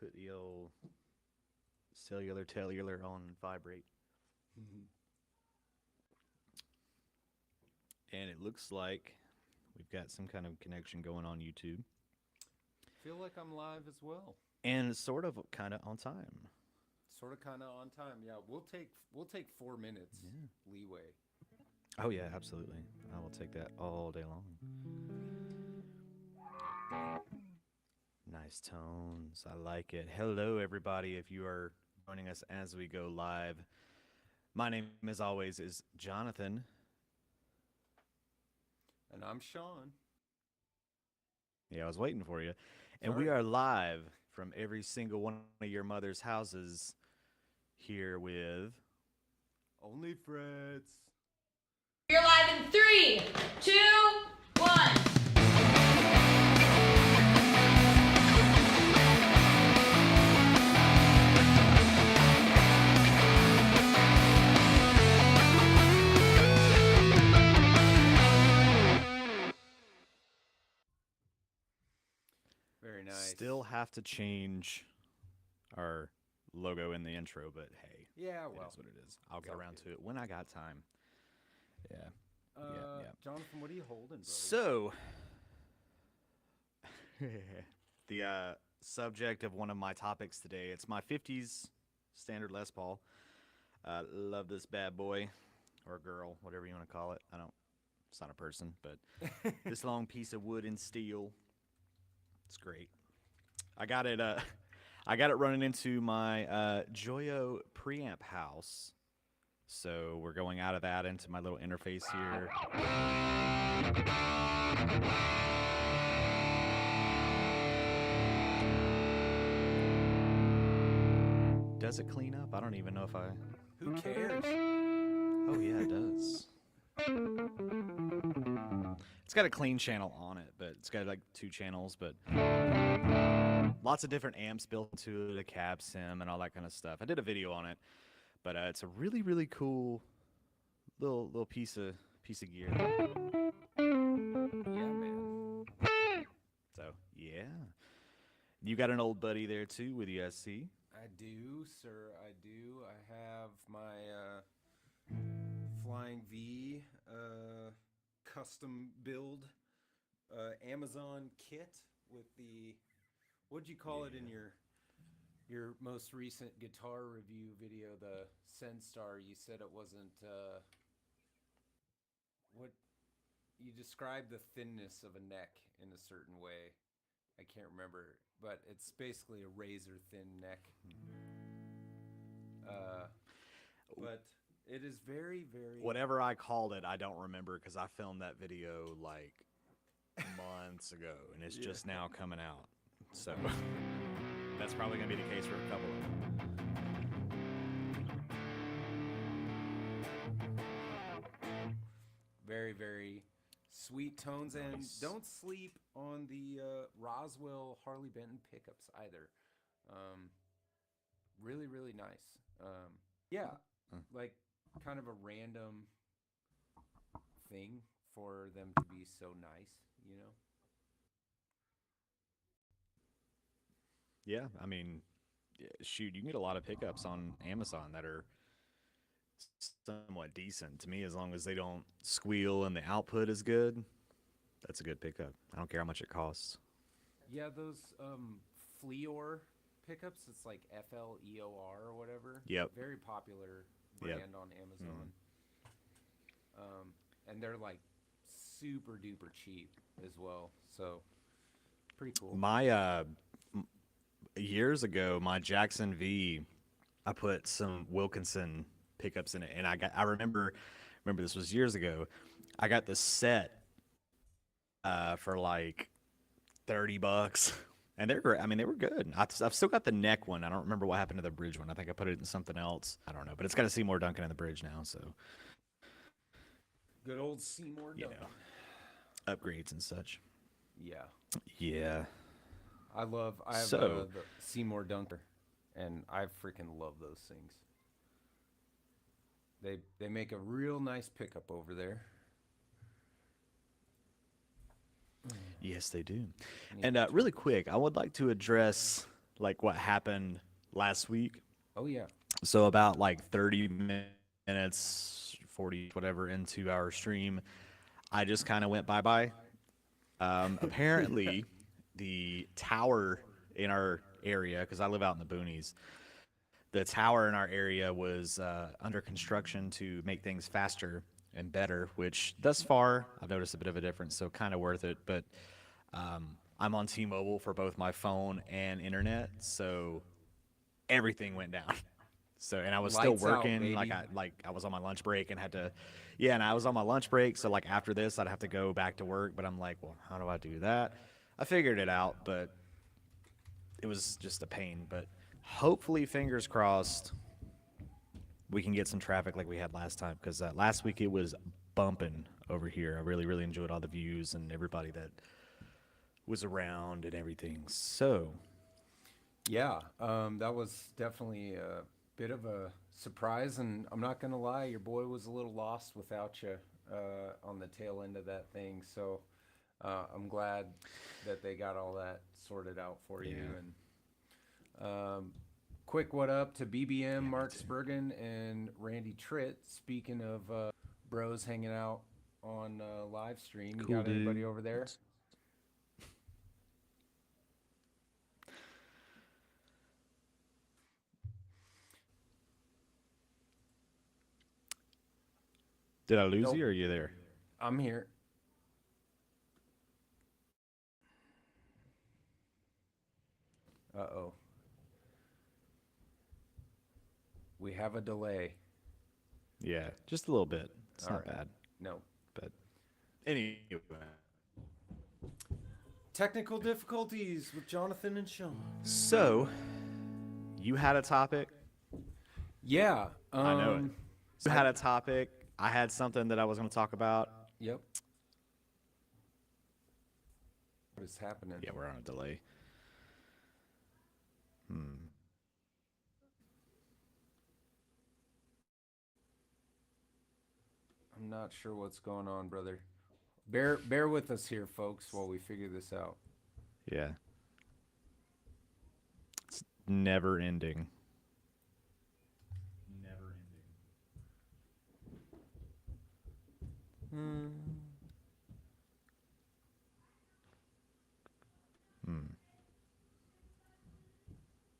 Put the old cellular on vibrate. And it looks like we've got some kind of connection going on YouTube. Feel like I'm live as well. And sort of kind of on time. Sort of kind of on time. Yeah, we'll take 4 minutes Yeah. leeway. Oh, yeah, absolutely. I will take that all day long. Nice tones. I like it. Hello, everybody. If you are joining us as we go live, my name, as always, is Jonathan. And I'm Sean. Yeah, I was waiting for you. And we Sorry. are live from every single one of your mother's houses here with. Onlyfrets. You're live in 3, 2, 1. Very nice. Still have to change our logo in the intro, but hey, Yeah, it well. is what it is. I'll get all around good. to it when I got time. Yeah. Yeah. Jonathan, what are you holding, bro? So, the subject of one of my topics today, it's my 50s standard Les Paul. Love this bad boy or girl, whatever you want to call it. It's not a person, but this long piece of wood and steel. It's great. I got it. I got it running into my Joyo preamp house. So we're going out of that into my little interface here. Does it clean up? I don't even know if I. Who cares? Oh yeah, it does. It's got a clean channel on it, but it's got like 2 channels, but lots of different amps built into it, a cab sim and all that kind of stuff. I did a video on it, but it's a really cool little piece of gear. Yeah, man. So yeah, you got an old buddy there too with you, I see. I do, sir. I do. I have my Flying V custom build Amazon kit with the, what'd you call it in your most recent guitar review video, the Senstar? You said it wasn't what you described the thinness of a neck in a certain way. I can't remember, but it's basically a razor thin neck. But it is very, very. Whatever I called it, I don't remember because I filmed that video like months ago, and it's just now coming out. So that's probably gonna be the case for a couple of them. Very, very sweet tones, and Nice. don't sleep on the Roswell Harley Benton pickups either. Really, really nice. Yeah, like kind of a random thing for them to be so nice, you know? Yeah, I mean, shoot, you can get a lot of pickups on Amazon that are somewhat decent to me, as long as they don't squeal and the output is good. That's a good pickup. I don't care how much it costs. Yeah, those Fleor pickups, it's like FLEOR or whatever. Yep. Very popular Yep. brand on Amazon. And they're like super duper cheap as well. So pretty cool. My years ago, my Jackson V, I put some Wilkinson pickups in it, and I remember this was years ago. I got the set for like $30, and they were good. I've still got the neck one. I don't remember what happened to the bridge one. I think I put it in something else. I don't know, but it's got a Seymour Duncan in the bridge now, so Good old Seymour you Duncan. know, upgrades and such. Yeah. Yeah. I have So- the Seymour Dunker, and I freaking love those things. They make a real nice pickup over there. Yes, they do. And really quick, I would like to address like what happened last week. Oh yeah. So about like 30 minutes, 40 whatever into our stream, I just kind of went bye bye. Yeah. Apparently, the tower in our area, because I live out in the boonies, the tower in our area was under construction to make things faster and better, which thus far I've noticed a bit of a difference, so kind of worth it. But I'm on T-Mobile for both my phone and internet, so everything went down. So and I was still Lights out, working, baby. like I was on my lunch break and had to, yeah, and I was on my lunch break. So like after this, I'd have to go back to work. But I'm like, well, how do I do that? I figured it out, but it was just a pain. But hopefully, fingers crossed, we can get some traffic like we had last time. Because last week it was bumping over here. I really, really enjoyed all the views and everybody that was around and everything. So Yeah, that was definitely a bit of a surprise, and I'm not gonna lie, your boy was a little lost without you on the tail end of that thing. So I'm glad that they got all that sorted out for you. Yeah. And quick, what up to BBM, me Mark too. Spurgeon, and Randy Tritt. Speaking of bros hanging out on live stream, you Cool, got anybody dude. over there? Did I lose Nope, you or are you there? I'm here. Uh-oh. We have a delay. Yeah, just a little bit. It's All not right. bad. No. But anyway, Technical difficulties with Jonathan and Sean. so you had a topic. Yeah. I know it. You I had a topic. I had something that I was going to talk about. Yep. What is happening? Yeah, we're on a delay. I'm not sure what's going on, brother. Bear with us here, folks, while we figure this out. Yeah, it's never ending.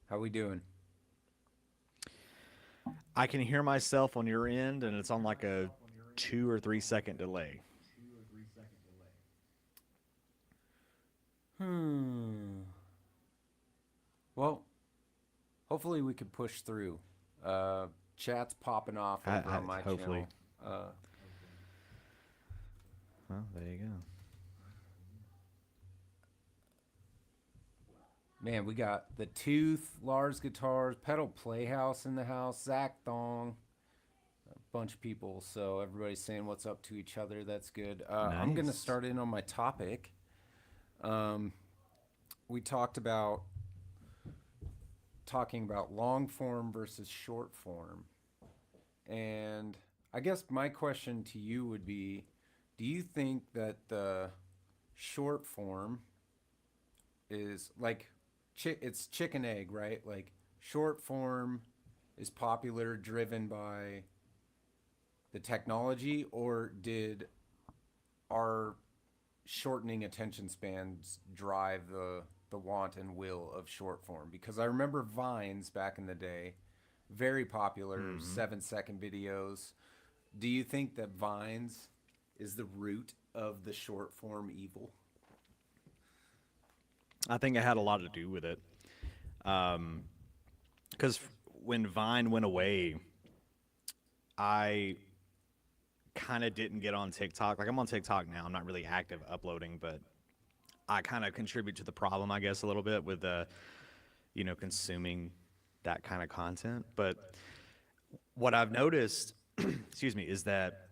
How we doing? I can hear myself on your end, and it's on like a 2 or 3 second delay. Well, hopefully we can push through. Chat's popping off over on my Hopefully. channel. Well, there you go. Man, we got the Tooth, Lars Guitars, Pedal Playhouse in the house, Zach Thong, a bunch of people. So everybody's saying what's up to each other. That's good. I'm gonna Nice. start in on my topic. We talked about talking about long form versus short form, and I guess my question to you would be, do you think that the short form is like it's chicken egg, right? Like short form is popular driven by the technology, or did our shortening attention spans drive the want and will of short form? Because I remember Vines back in the day, very popular, 7 second videos. Do you think that Vines is the root of the short form evil? I think it had a lot to do with it. Because when Vine went away, I kind of didn't get on TikTok. Like I'm on TikTok now. I'm not really active uploading, but I kind of contribute to the problem, I guess, a little bit with consuming that kind of content. But what I've noticed, excuse me, is that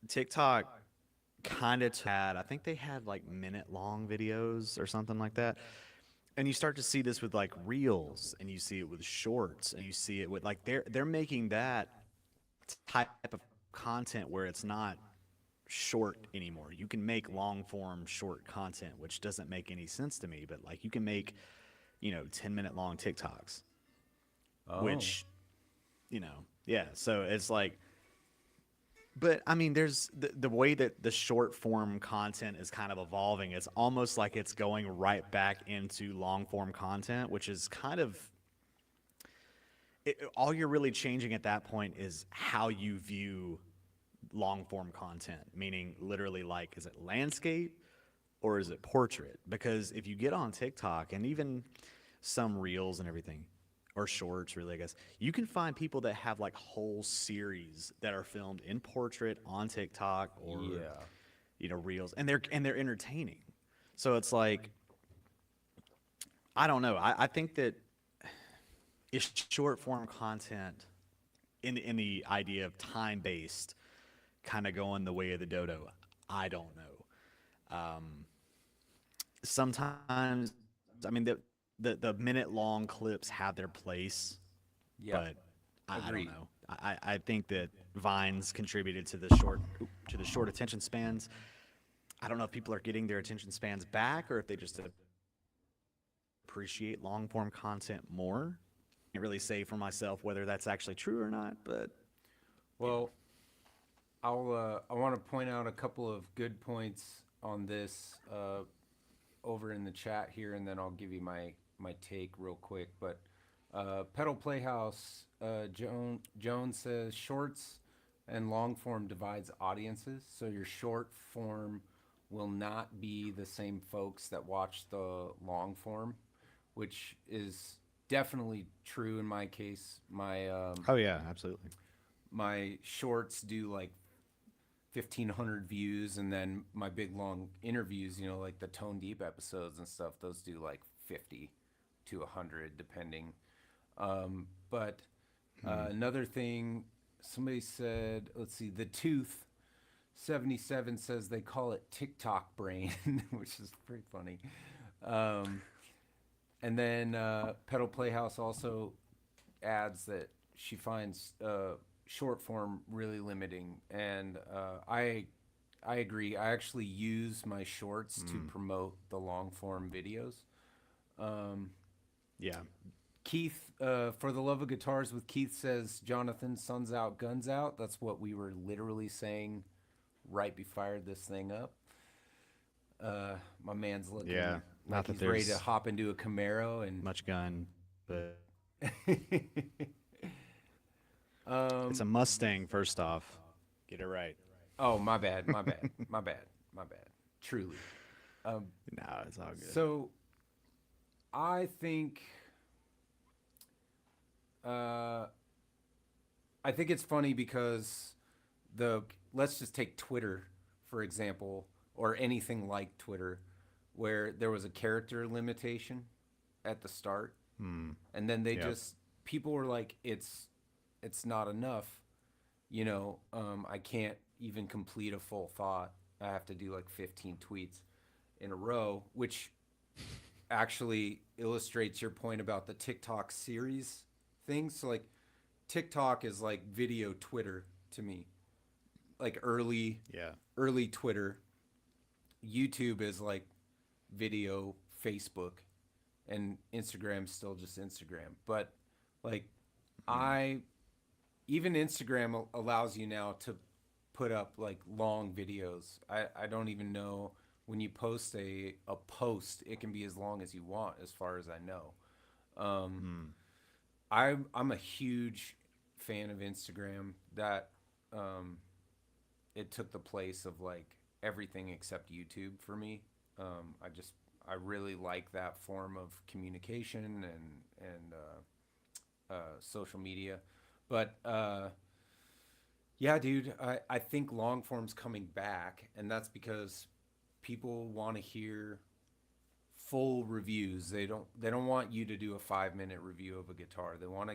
TikTok kind of had, I think they had like minute-long videos or something like that. And you start to see this with like reels, and you see it with shorts, and you see it with like they're making that type of content where it's not short anymore. You can make long form short content, which doesn't make any sense to me, but like you can make 10-minute long TikToks, Oh. which, yeah. So it's like, but I mean, there's the way that the short form content is kind of evolving. It's almost like it's going right back into long form content, which is kind of all you're really changing at that point is how you view long form content, meaning literally like, is it landscape or is it portrait? Because if you get on TikTok and even some reels and everything, or shorts really, I guess, you can find people that have like whole series that are filmed in portrait on TikTok or reels, and they're entertaining. So it's like, I don't know. I think that is short form content in the idea of time based kind of going the way of the dodo. I don't know. Sometimes, I mean, the minute long clips have their place, Yeah. but I don't Agreed. know. I think that Vines contributed to the short attention spans. I don't know if people are getting their attention spans back or if they just appreciate long form content more. Can't really say for myself whether that's actually true or not, but Well, I want to point out a couple of good points on this over in the chat here, and then I'll give you my take real quick. But Pedal Playhouse Joan says shorts and long form divides audiences. So your short form will not be the same folks that watch the long form, which is definitely true in my case. oh yeah, absolutely. My shorts do like 1,500 views, and then my big long interviews, like the Tone Deep episodes and stuff, those do like 50 to 100 depending. But another thing, somebody said, let's see, the Tooth 77 says they call it TikTok brain, which is pretty funny. And then Pedal Playhouse also adds that she finds short form really limiting, and I agree. I actually use my shorts to promote the long form videos. Yeah. Keith, for the love of guitars with Keith says, Johnathan, sun's out, guns out. That's what we were literally saying right before I fired this thing up. My man's looking Yeah, not like that he's ready to there's hop into a Camaro and much gun, but um, it's a Mustang. First off, get it right. oh, my bad, my bad, my bad, my bad. Truly. No, it's all good. So I think I think it's funny because let's just take Twitter for example, or anything like Twitter, where there was a character limitation at the start, and then people were like, it's not enough, I can't even complete a full thought. I have to do like 15 tweets in a row, which actually illustrates your point about the TikTok series thing. So like TikTok is like video Twitter to me, like early Twitter. YouTube is like video Facebook, and Instagram's still just Instagram. But like even Instagram allows you now to put up like long videos. I don't even know, when you post a post, it can be as long as you want, as far as I know. I'm a huge fan of Instagram. That it took the place of like everything except YouTube for me. I really like that form of communication and social media. But yeah, dude, I think long form's coming back, and that's because people want to hear full reviews. They don't want you to do a 5-minute review of a guitar. They want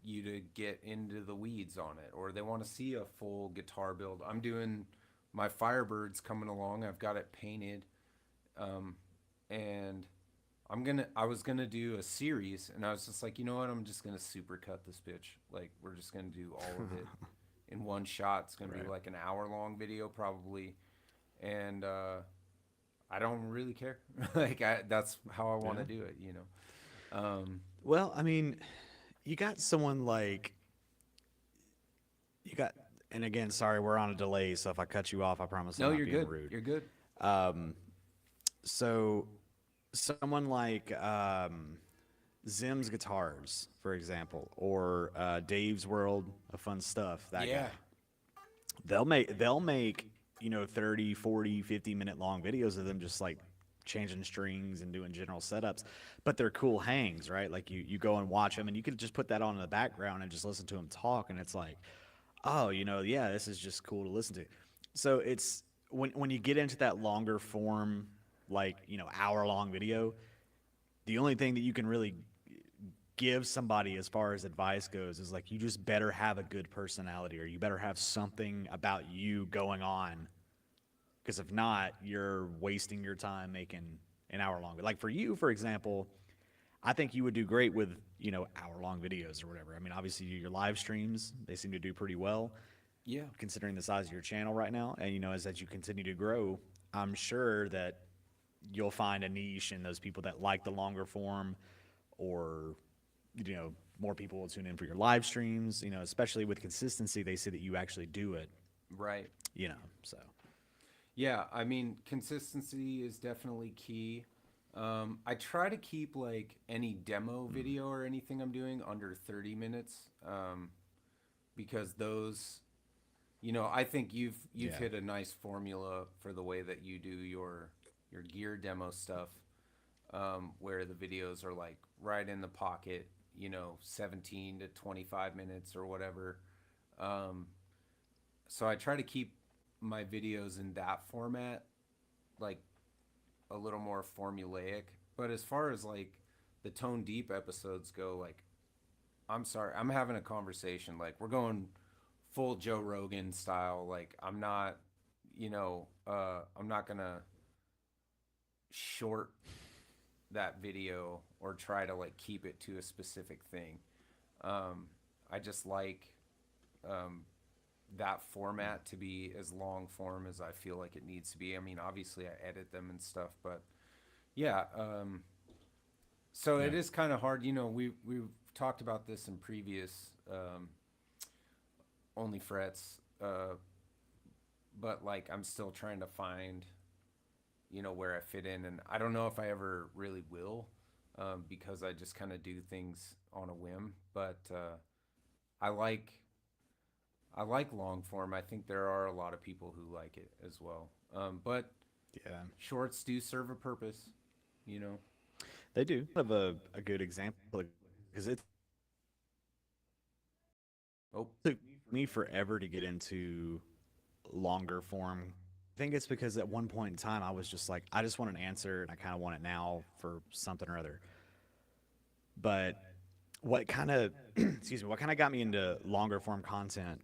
you to get into the weeds on it, or they want to see a full guitar build. I'm doing my Firebird's coming along. I've got it painted, and I was gonna do a series, and I was just like, you know what? I'm just gonna supercut this bitch. Like, we're just gonna do all of it in one shot. It's gonna be like an hour-long video probably, and I don't really care. Like, that's how I want to do it, Well, I mean, you got someone like you got, and again, sorry, we're on a delay, so if I cut you off, I promise I'm No, not you're being good. rude. You're good. So, someone like Zim's Guitars, for example, or Dave's World of Fun Stuff, that Yeah. guy. They'll make 30, 40, 50 minute long videos of them just like changing strings and doing general setups, but they're cool hangs, right? Like you go and watch them and you could just put that on in the background and just listen to them talk, and it's like, oh, yeah, this is just cool to listen to. So it's when you get into that longer form, like, hour long video, the only thing that you can really give somebody as far as advice goes is like, you just better have a good personality, or you better have something about you going on, because if not, you're wasting your time making an hour long. Like for you, for example, I think you would do great with, hour long videos or whatever. I mean, obviously your live streams, they seem to do pretty well Yeah. considering the size of your channel right now. And, as you continue to grow, I'm sure that you'll find a niche in those people that like the longer form, or, more people will tune in for your live streams, especially with consistency. They see that you actually do it, Right. so. Yeah, I mean, consistency is definitely key. I try to keep like any demo video or anything I'm doing under 30 minutes, because those, I think you've Yeah. hit a nice formula for the way that you do your gear demo stuff, where the videos are like right in the pocket, 17 to 25 minutes or whatever. Um, so I try to keep my videos in that format, like a little more formulaic. But as far as like the tone deep episodes go, like, I'm sorry, I'm having a conversation. Like, we're going full Joe Rogan style. Like, I'm not gonna short that video or try to like keep it to a specific thing. I just like um, that format to be as long form as I feel like it needs to be. I mean, obviously I edit them and stuff, but yeah. So it Yeah. is kind of hard. We've talked about this in previous Onlyfrets, but like I'm still trying to find where I fit in, and I don't know if I ever really will, because I just kind of do things on a whim. But I like I like long form. I think there are a lot of people who like it as well. But Yeah. shorts do serve a purpose, you know. They do have a good example, because it Oh, took me forever to get into longer form. I think it's because at one point in time I was just like, I just want an answer and I kind of want it now for something or other. But what kind of excuse me, what kind of got me into longer form content,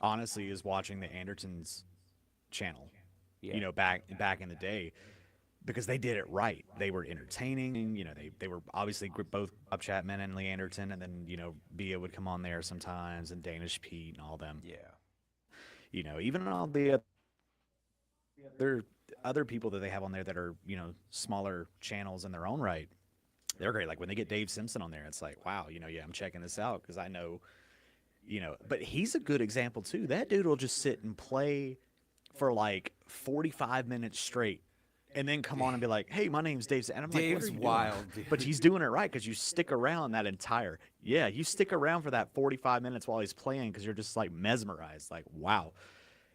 honestly, is watching the Andertons channel. yeah, Back in the day, because they did it right. They were entertaining. They were obviously both Bob Chapman and Lee Anderton, and then Bia would come on there sometimes, and Danish Pete and all them. yeah, Even all the other other people that they have on there that are smaller channels in their own right. They're great. Like when they get Dave Simpson on there, it's like, wow, yeah, I'm checking this out because I know, But he's a good example too. That dude will just sit and play for like 45 minutes straight, and then come on and be like, "Hey, my name's Dave," and I'm like, "What are Dave's you wild, doing?" dude. But he's doing it right, because you stick around that entire. Yeah, you stick around for that 45 minutes while he's playing, because you're just like mesmerized. Like, wow,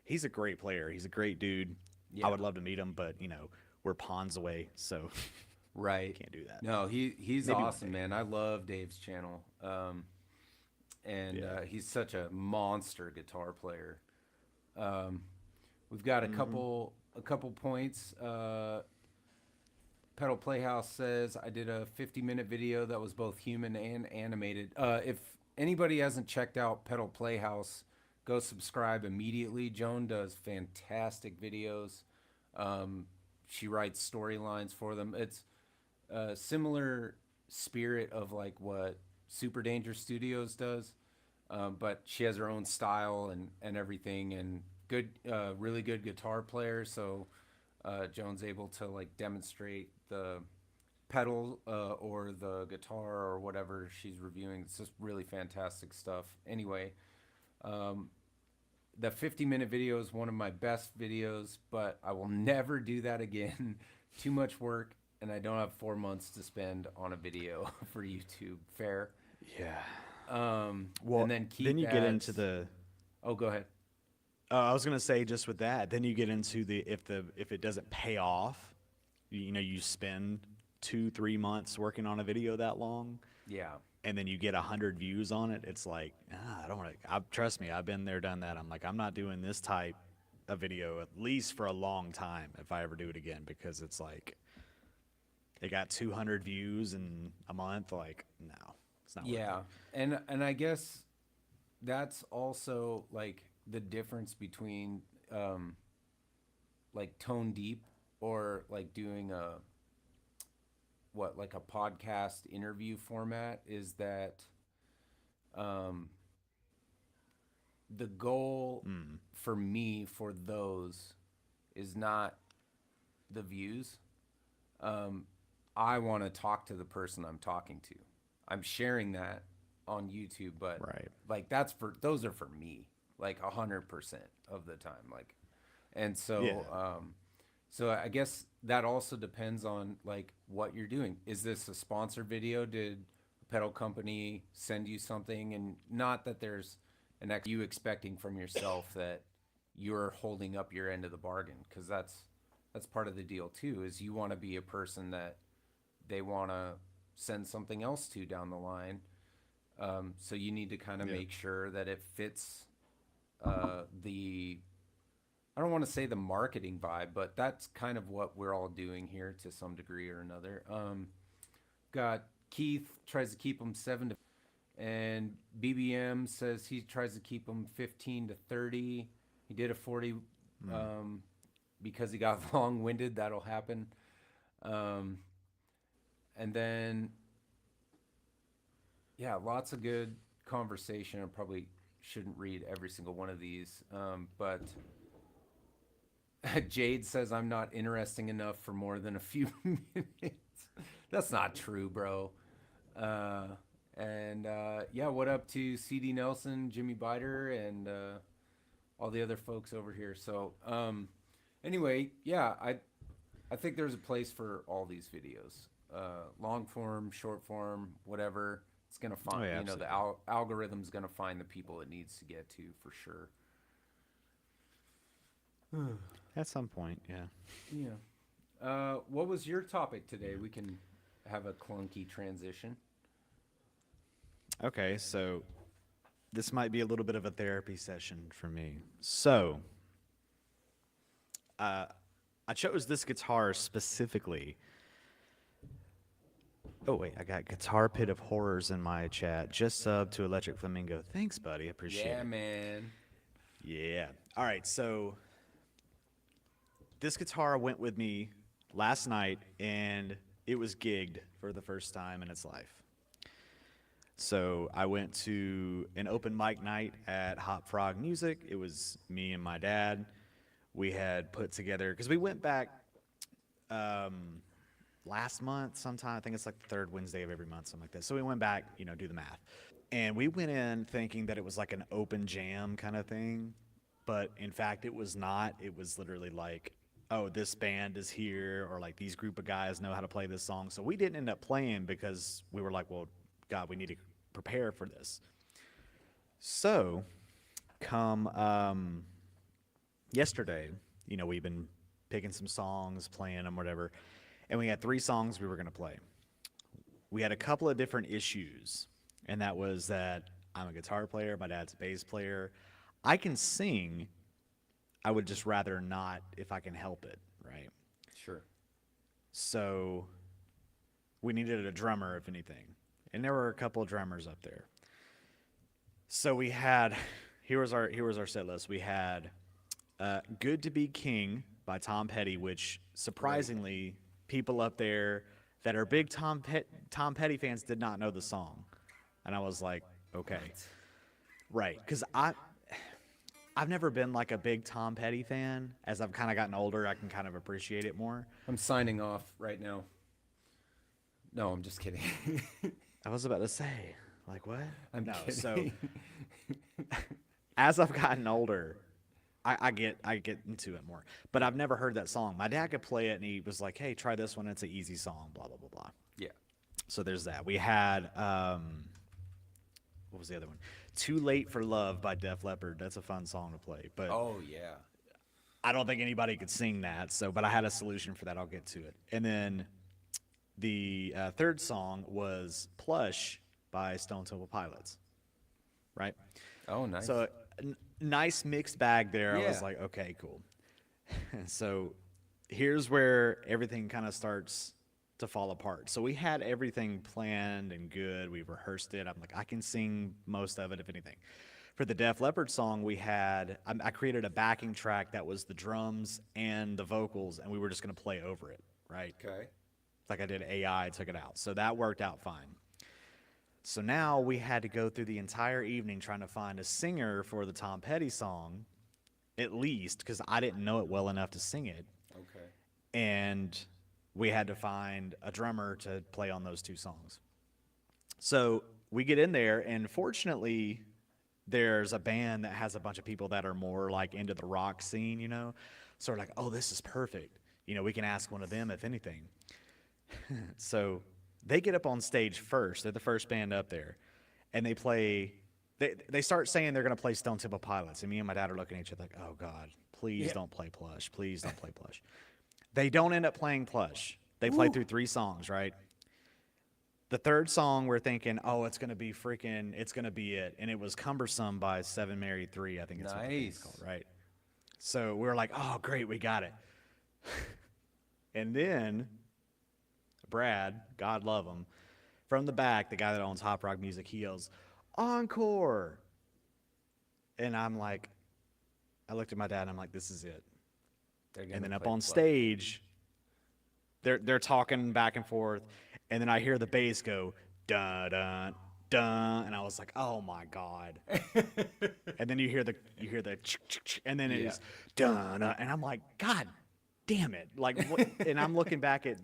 he's a great player. He's a great dude. I yeah. would love to meet him, but we're ponds away, so Right. can't do that. No, he's Maybe one awesome, day. man. I love Dave's channel, and Yeah. he's such a monster guitar player. Um, we've got a couple points. Pedal Playhouse says I did a 50-minute video that was both human and animated. If anybody hasn't checked out Pedal Playhouse, go subscribe immediately. Joan does fantastic videos. She writes storylines for them. It's a similar spirit of like what Super Danger Studios does, but she has her own style and everything, and really good guitar player. So Joan's able to like demonstrate the pedal or the guitar or whatever she's reviewing. It's just really fantastic stuff. Anyway, the 50-minute video is one of my best videos, but I will never do that again. Too much work, and I don't have 4 months to spend on a video for YouTube. Fair? Yeah. Well, and then keep then you ads. get into the. Oh, go ahead. I was gonna say just with that, then you get into the if it doesn't pay off, you know, you spend 2-3 months working on a video that long, Yeah. and then you get 100 views on it. It's like, I don't want to. Trust me, I've been there, done that. I'm like, I'm not doing this type of video at least for a long time if I ever do it again, because it's like, it got 200 views in a month. Like, no, it's not. Yeah, and I guess that's also like the difference between like tone deep or like doing like a podcast interview format is that the goal for me for those is not the views. I want to talk to the person I'm talking to. I'm sharing that on YouTube, but Right. like those are for me, like 100% of the time. Like, and so, Yeah. so I guess that also depends on like what you're doing. Is this a sponsored video? Did a pedal company send you something? And not that there's you expecting from yourself that you're holding up your end of the bargain, because that's part of the deal too, is you want to be a person that they want to send something else to down the line. So you need to kind of make sure that it fits I don't want to say the marketing vibe, but that's kind of what we're all doing here to some degree or another. Got Keith tries to keep them 7 to, and BBM says he tries to keep them 15 to 30. He did a 40 because he got long-winded. That'll happen. And then, yeah, lots of good conversation. I probably shouldn't read every single one of these, but Jade says I'm not interesting enough for more than a few minutes. That's not true, bro. And yeah, what up to CD Nelson, Jimmy Biter, and all the other folks over here. So anyway, yeah, I think there's a place for all these videos, long form, short form, whatever. It's gonna find, Oh, yeah, you know, the algorithm's gonna find the people it needs to get to for sure. At some point, yeah. Yeah. What was your topic today? We can have a clunky transition. Okay, so this might be a little bit of a therapy session for me. So, I chose this guitar specifically. Oh, wait, I got Guitar Pit of Horrors in my chat. Just sub to Electric Flamingo. Thanks, buddy. I appreciate Yeah, it. man. Yeah. All right, so this guitar went with me last night, and it was gigged for the first time in its life. So I went to an open mic night at Hop Frog Music. It was me and my dad. We had put together, because we went back last month sometime. I think it's like the third Wednesday of every month, something like that. So we went back, you know, do the math. And we went in thinking that it was like an open jam kind of thing. But in fact, it was not. It was literally like, oh, this band is here, or like these group of guys know how to play this song. So we didn't end up playing because we were like, well, God, we need to prepare for this. So come yesterday, you know, we've been picking some songs, playing them, whatever. And we had 3 songs we were going to play. We had a couple of different issues. And that was that I'm a guitar player, my dad's a bass player. I can sing. I would just rather not if I can help it, right? Sure. So we needed a drummer, if anything. And there were a couple of drummers up there. So we had, here was our set list. We had Good to Be King by Tom Petty, which surprisingly, people up there that are big Tom Petty fans did not know the song. And I was like, okay. Right, because I've never been like a big Tom Petty fan. As I've kind of gotten older, I can kind of appreciate it more. I'm signing off right now. No, I'm just kidding. I was about to say, like, what? I'm No. kidding. So as I've gotten older, I get into it more. But I've never heard that song. My dad could play it, and he was like, "Hey, try this one. It's an easy song." Blah blah blah blah. Yeah. So there's that. We had what was the other one? "Too Late for Love" by Def Leppard. That's a fun song to play, but Oh yeah. I don't think anybody could sing that. So, but I had a solution for that. I'll get to it. And then the third song was "Plush" by Stone Temple Pilots. Right. Oh, nice. So nice mixed bag there. I was Yeah. like, okay, cool. So here's where everything kind of starts to fall apart. So we had everything planned and good. We rehearsed it. I'm like, I can sing most of it, if anything. For the Def Leppard song, I created a backing track that was the drums and the vocals, and we were just going to play over it, right? Okay. Like I did AI, took it out. So that worked out fine. So now we had to go through the entire evening trying to find a singer for the Tom Petty song, at least, because I didn't know it well enough to sing it. Okay. And we had to find a drummer to play on those two songs. So we get in there, and fortunately, there's a band that has a bunch of people that are more like into the rock scene, you know? So we're like, oh, this is perfect. You know, we can ask one of them if anything. So they get up on stage first. They're the first band up there. And they play, they start saying they're going to play Stone Temple Pilots. And me and my dad are looking at each other like, oh, God, please don't play Plush. Please don't play Plush. They don't end up playing Plush. They play through 3 songs, right? The third song, we're thinking, oh, it's going to be it. And it was Cumbersome by 7 Married 3, I think it's what the band's Nice. called, right? So we were like, oh, great, we got it. And then Brad, God love him, from the back, the guy that owns Hop Rock Music, he yells, "Encore!" And I'm like, I looked at my dad and I'm like, this is it. And then up on stage, they're talking back and forth, and then I hear the bass go dun dun dun, and I was like, oh my God. And then you hear the and then it is dun dun, and I'm like, God damn it. Like what? And I'm looking back at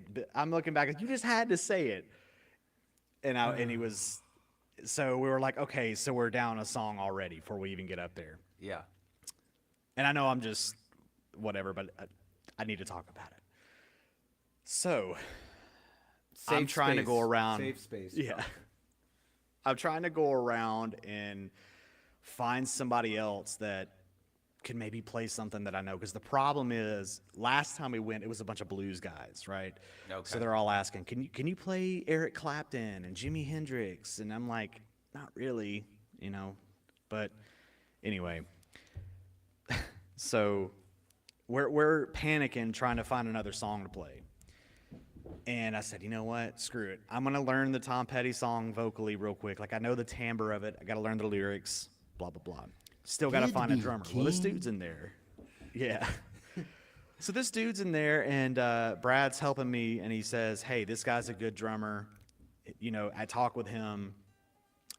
you just had to say it. And he was, so we were like, okay, so we're down a song already before we even get up there. Yeah. And I know I'm just whatever, but I need to talk about it. So I'm trying to go around. Safe space. Yeah. I'm trying to go around and find somebody else that can maybe play something that I know. Because the problem is, last time we went, it was a bunch of blues guys, right? Okay. So they're all asking, can you play Eric Clapton and Jimi Hendrix? And I'm like, not really, you know. But anyway, so we're panicking trying to find another song to play. And I said, you know what? Screw it. I'm going to learn the Tom Petty song vocally real quick. Like, I know the timbre of it. I got to learn the lyrics, blah, blah, blah. Still got to find a drummer. Well, this dude's in there. Yeah. So this dude's in there, and Brad's helping me, and he says, hey, this guy's a good drummer. You know, I talk with him.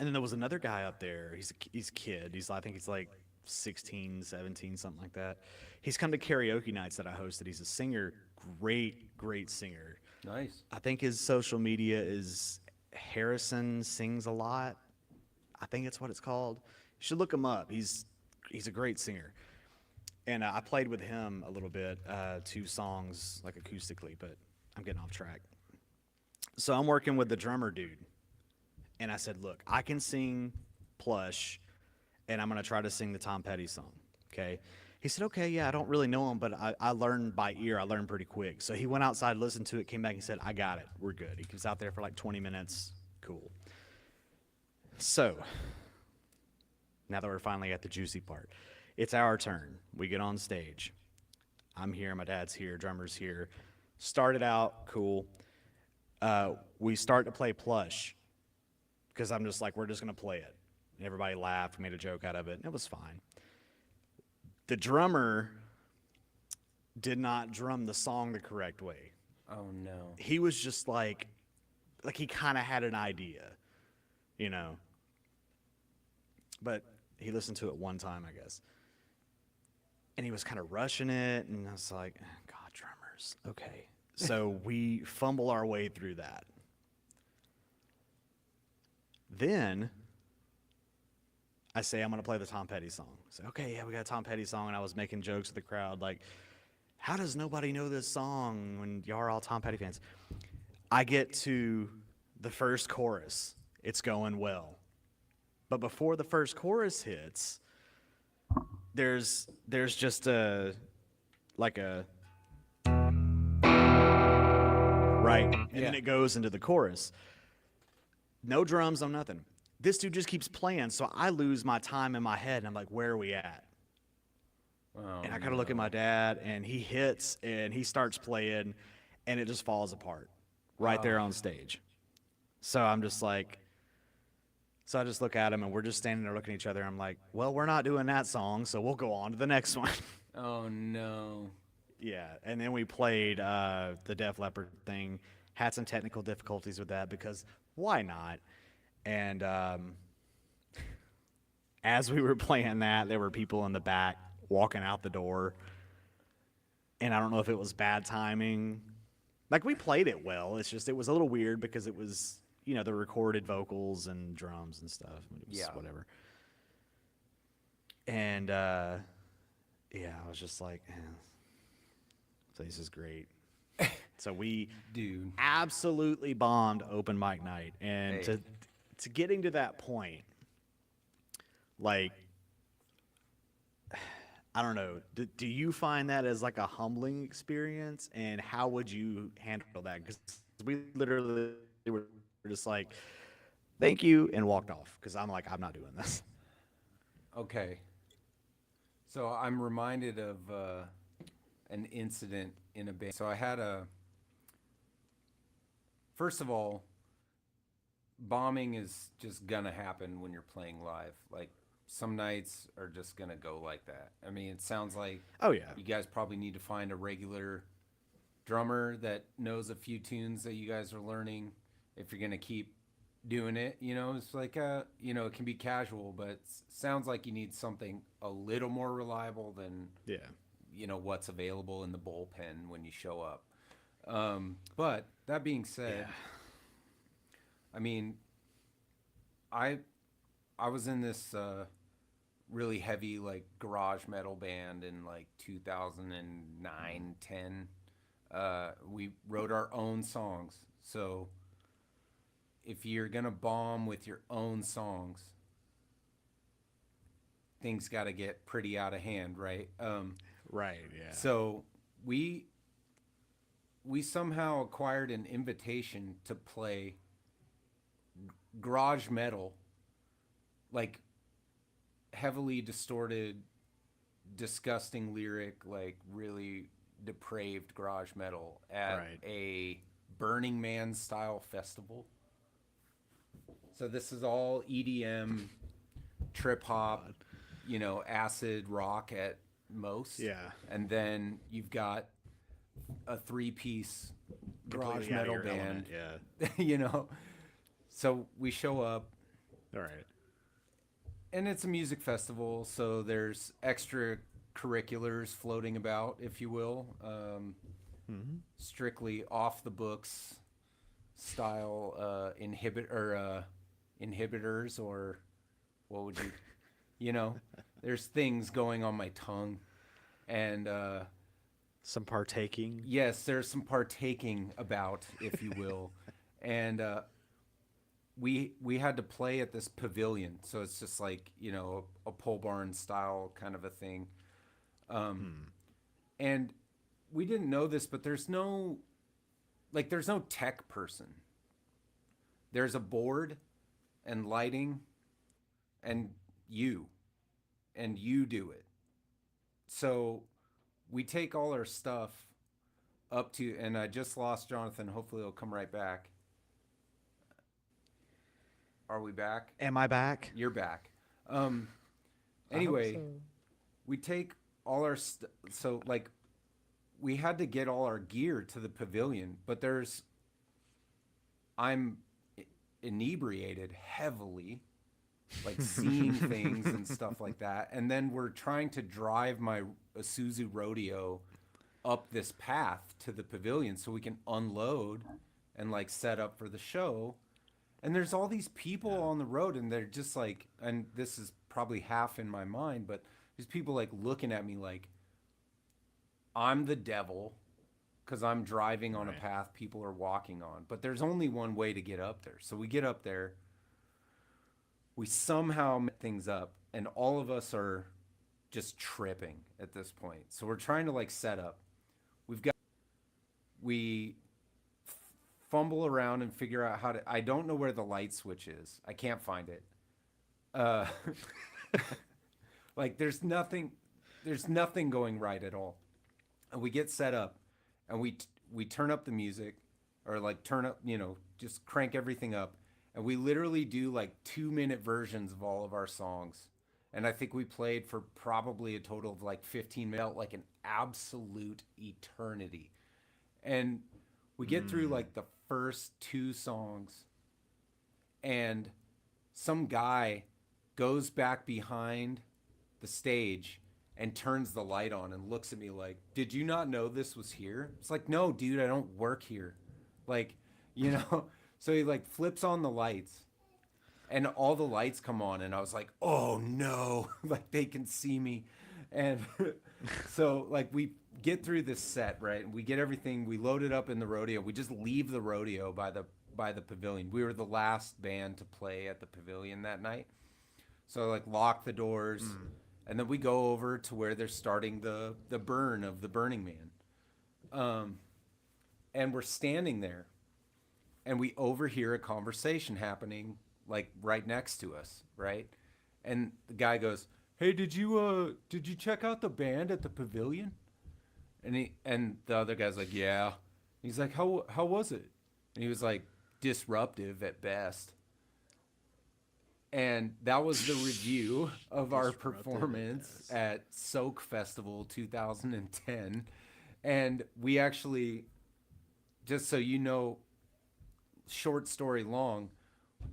And then there was another guy up there. He's a kid. I think he's like 16, 17, something like that. He's come to karaoke nights that I hosted. He's a singer, great singer. Nice. I think his social media is Harrison Sings a Lot. I think that's what it's called. You should look him up. He's a great singer. And I played with him a little bit, 2 songs, like acoustically, but I'm getting off track. So I'm working with the drummer dude. And I said, look, I can sing Plush, and I'm going to try to sing the Tom Petty song, okay? He said, okay, yeah, I don't really know him, but I learned by ear. I learned pretty quick. So he went outside, listened to it, came back and said, I got it. We're good. He was out there for like 20 minutes. Cool. So now that we're finally at the juicy part, it's our turn. We get on stage. I'm here. My dad's here. Drummer's here. Started out cool. We start to play Plush because I'm just like, we're just going to play it. And everybody laughed, made a joke out of it, and it was fine. The drummer did not drum the song the correct way. Oh, no. He was just like he kind of had an idea, you know. But he listened to it one time, I guess. And he was kind of rushing it, and I was like, God, drummers. Okay. So we fumble our way through that. Then I say I'm gonna play the Tom Petty song. I say, okay, yeah, we got a Tom Petty song, and I was making jokes with the crowd, like, how does nobody know this song when y'all are all Tom Petty fans? I get to the first chorus. It's going well. But before the first chorus hits, there's just a right, and then it goes into the chorus. No drums, no nothing. This dude just keeps playing, so I lose my time in my head, and I'm like, where are we at? And I kind of look at my dad, and he hits, and he starts playing, and it just falls apart right there on stage. So I'm just like, so I just look at him, and we're just standing there looking at each other. I'm like, well, we're not doing that song, so we'll go on to the next one. Oh, no. Yeah, and then we played the Def Leppard thing, had some technical difficulties with that because why not? And as we were playing that, there were people in the back walking out the door, and I don't know if it was bad timing. Like, we played it well. It's just it was a little weird because it was, you know, the recorded vocals and drums and stuff. It was whatever. And yeah, I was just like, so this is great. So we absolutely bombed open mic night, and to getting to that point, like, I don't know, do you find that as like a humbling experience, and how would you handle that? Because we literally were just like, thank you, and walked off because I'm like, I'm not doing this. Okay. So I'm reminded of an incident in a band. So I had first of all, bombing is just gonna happen when you're playing live. Like, some nights are just gonna go like that. I mean, it sounds like you guys probably need to find a regular drummer that knows a few tunes that you guys are learning if you're gonna keep doing it. You know, it's like you know, it can be casual, but it sounds like you need something a little more reliable than you know what's available in the bullpen when you show up. But that being said, I mean, I was in this really heavy like garage metal band in like 2009, 10. We wrote our own songs. So if you're gonna bomb with your own songs, things got to get pretty out of hand, right? Right. Yeah. So we somehow acquired an invitation to play garage metal, like heavily distorted, disgusting lyric, like really depraved garage metal at a Burning Man style festival. So this is all EDM, trip hop, you know, acid rock at most. Yeah. And then you've got a 3-piece garage Completely out of metal your band. element, You know. So we show up. All right. And it's a music festival, so there's extracurriculars floating about, if you will. Strictly off the books style inhibitors, or what would you, you know, there's things going on my tongue, and some partaking. Yes, there's some partaking about, if you will. And we had to play at this pavilion, so it's just like, you know, a pole barn style kind of a thing. And we didn't know this, but there's no tech person. There's a board and lighting and you do it. So we take all our stuff up to, and I just lost Johnathan. Hopefully he'll come right back. Are we back? Am I back? You're back. Anyway, we take all our so like we had to get all our gear to the pavilion, but I'm inebriated heavily, like seeing things and stuff like that. And then we're trying to drive my Isuzu Rodeo up this path to the pavilion so we can unload and like set up for the show. And there's all these people on the road, and they're just like, and this is probably half in my mind, but there's people like looking at me like I'm the devil because I'm driving on a path people are walking on. But there's only one way to get up there. So we get up there, we somehow make things up, and all of us are just tripping at this point. So we're trying to like set up. We fumble around and figure out how to. I don't know where the light switch is. I can't find it. Like there's nothing going right at all. And we get set up, and we turn up the music, or like turn up, just crank everything up, and we literally do like 2-minute versions of all of our songs. And I think we played for probably a total of like 15 minutes, felt like an absolute eternity. And we get through like the first 2 songs, and some guy goes back behind the stage and turns the light on and looks at me like, "Did you not know this was here?" It's like, "No, dude, I don't work here." Like, so he like flips on the lights, and all the lights come on, and I was like, "Oh no," like they can see me. And so like we get through this set, right? We get everything, we load it up in the rodeo. We just leave the rodeo by the pavilion. We were the last band to play at the pavilion that night. So like lock the doors, and then we go over to where they're starting the burn of the Burning Man. And we're standing there, and we overhear a conversation happening like right next to us, right? And the guy goes, "Hey, did you check out the band at the pavilion?" And the other guy's like, "Yeah." He's like, how was it?" And he was like, "Disruptive at best." And that was the review of our performance at Soak Festival 2010. And we actually, just so you know, short story long,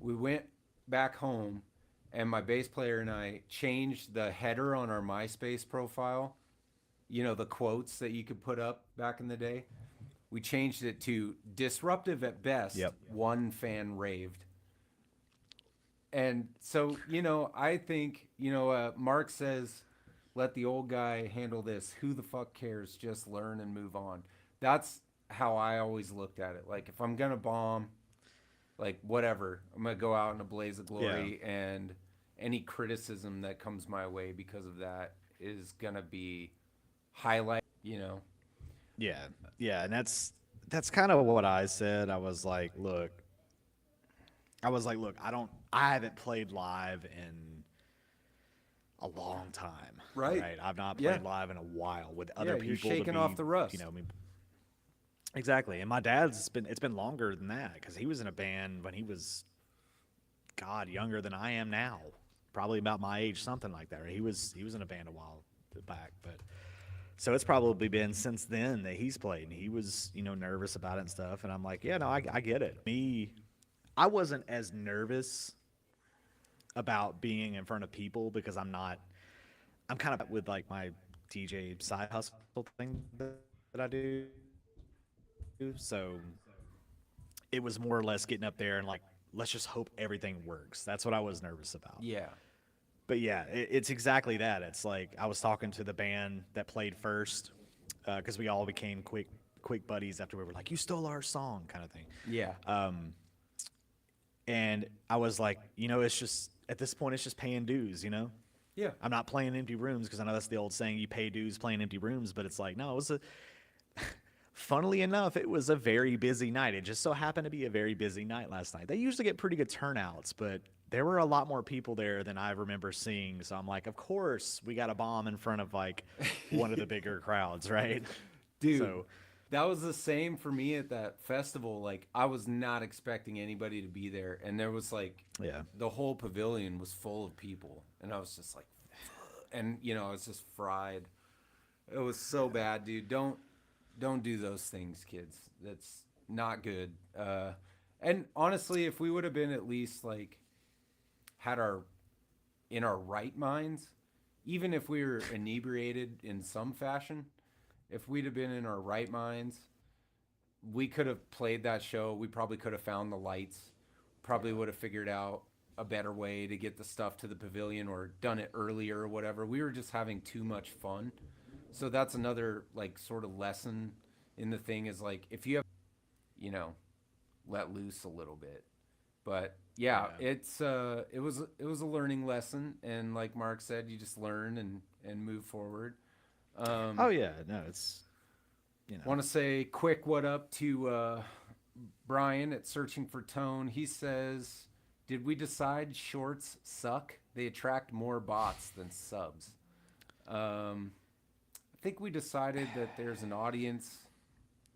we went back home, and my bass player and I changed the header on our MySpace profile, the quotes that you could put up back in the day. We changed it to "Disruptive at best, one fan raved." And so, I think, Mark says, "Let the old guy handle this. Who the fuck cares? Just learn and move on." That's how I always looked at it. Like, if I'm going to bomb, like, whatever, I'm going to go out in a blaze of glory, and any criticism that comes my way because of that is going to be highlight, Yeah, and that's kind of what I said. I was like, look, I haven't played live in a long time. Right. I've not played live in a while with other people. You're shaking off the rust. Exactly. And my dad's it's been longer than that, because he was in a band when he was, God, younger than I am now, probably about my age, something like that. Right? He was in a band a while back, but so it's probably been since then that he's played, and he was nervous about it and stuff. And I'm like, yeah, no, I get it. I wasn't as nervous about being in front of people, because I'm kind of with like my DJ side hustle thing that I do. So it was more or less getting up there and like, let's just hope everything works. That's what I was nervous about. Yeah. But yeah, it's exactly that. It's like I was talking to the band that played first, because we all became quick buddies after we were like, "You stole our song," kind of thing. Yeah. And I was like, it's just, at this point, it's just paying dues, Yeah. I'm not playing empty rooms, because I know that's the old saying, you pay dues playing empty rooms, but it's like, no, funnily enough, it was a very busy night. It just so happened to be a very busy night last night. They usually get pretty good turnouts, but there were a lot more people there than I remember seeing. So I'm like, of course, we got a bomb in front of like one of the bigger crowds, right? Dude, so, that was the same for me at that festival. Like, I was not expecting anybody to be there. And there was like, the whole pavilion was full of people. And I was just like, and I was just fried. It was so bad, dude. Don't do those things, kids. That's not good. And honestly, if we would have been at least like in our right minds, even if we were inebriated in some fashion, if we'd have been in our right minds, we could have played that show. We probably could have found the lights. probably would have figured out a better way to get the stuff to the pavilion or done it earlier or whatever. We were just having too much fun. So that's another like sort of lesson in the thing is like if you have, you know, let loose a little bit. But yeah, it's it was a learning lesson, and like Mark said, you just learn and move forward. Oh yeah, no, it's Want to say quick what up to Brian at Searching for Tone. He says, "Did we decide shorts suck? They attract more bots than subs." I think we decided that there's an audience,